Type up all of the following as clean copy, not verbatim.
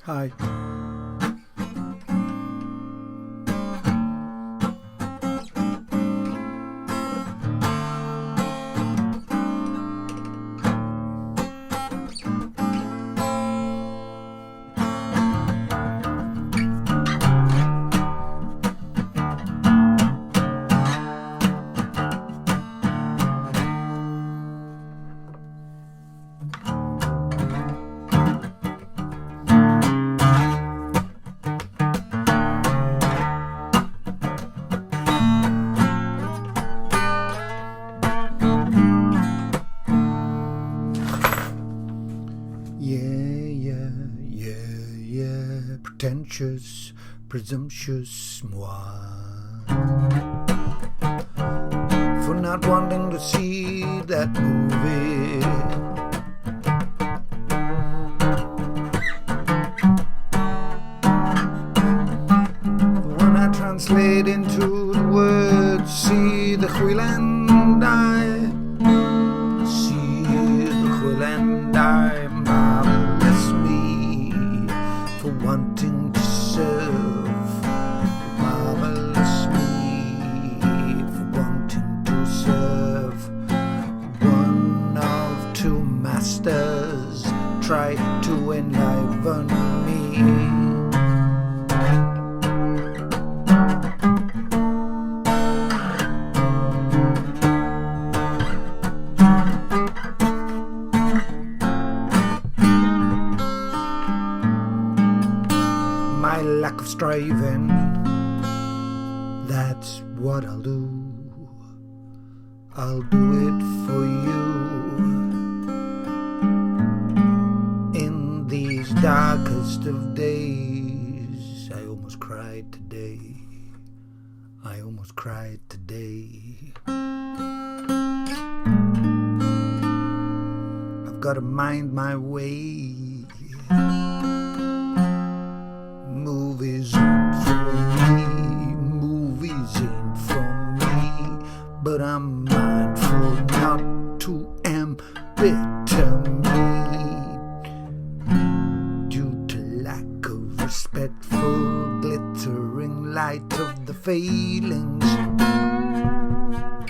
Hi. Yeah, pretentious, presumptuous moi, for not wanting to see that movie. When I translate into the words, see the Chwilen die, see the Chwilen die, marvelous me for wanting to serve, marvelous me for wanting to serve. One of two masters tried to enliven me. My lack of striving, that's what I'll do. I'll do it for you. In these darkest of days, I almost cried today. I almost cried today. I've got to mind my way. Movies ain't for me, movies ain't for me, but I'm mindful not to embitter me due to lack of respectful glittering light of the failings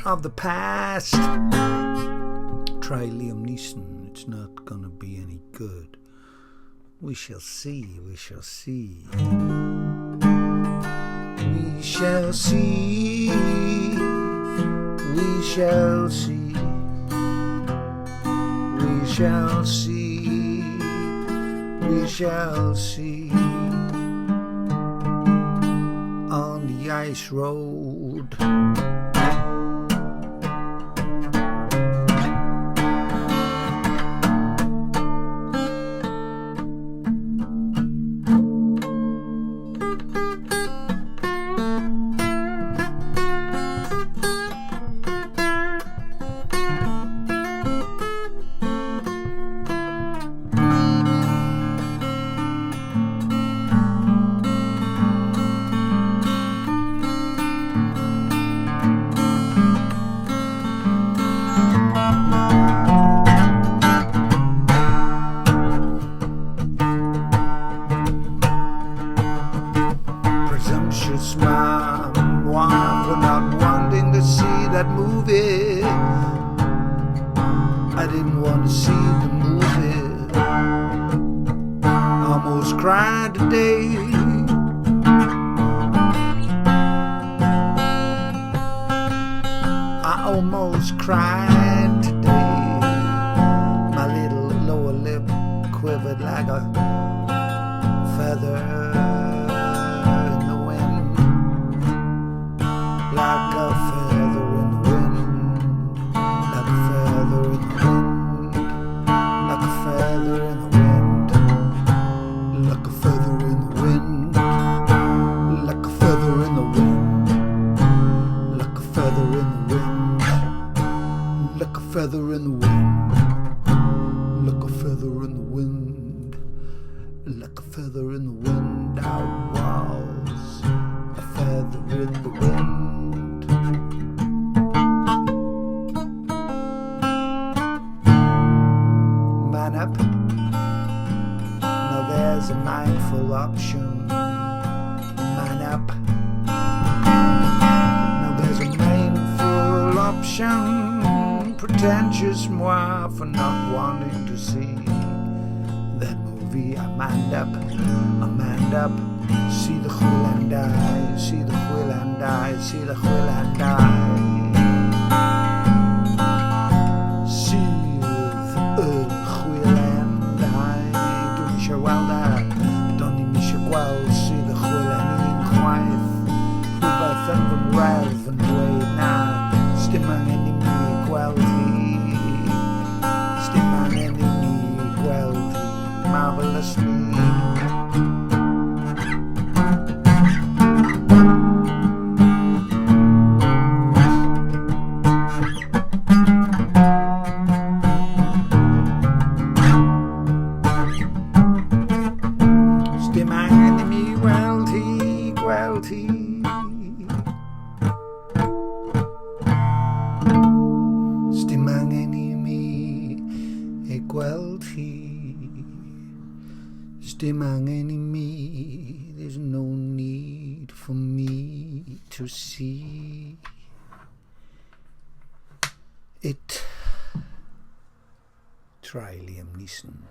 of the past. Try Liam Neeson, it's not gonna be any good. We shall see, we shall see. We shall see, we shall see, we shall see, we shall see. On the ice road, moi for not wanting to see that movie. I didn't want to see the movie. Almost cried today. I almost cried today. My little lower lip quivered like a feather. Like a feather in the wind, like a feather in the wind, like a feather in the wind, like a feather in the wind, like a feather in the wind, like a feather in the wind, like a feather in the wind, like a feather in the wind, like a feather in the wind. I was a feather in the wind. Man up, now there's a mindful option. Man up. Now there's a mindful option. Pretentious moi for not wanting to see that movie. I mind up. See the Chwilen die, see the Chwilen die, see the Chwilen die. See the Chwilen die. Dwi'n eisiau weld do'n i'm eisiau gweld sydd y Chwilen un chwaith. Rhywbeth yn fy mredd yn dweud na, s'dim angen i mi gweld hi. S'dim angen i mi gweld hi, marvelously. Sdim angen i mi gweld hi. Sdim angen i mi gweld hi. Sdim angen i mi, there's no need for me to see it. Try Liam Neeson.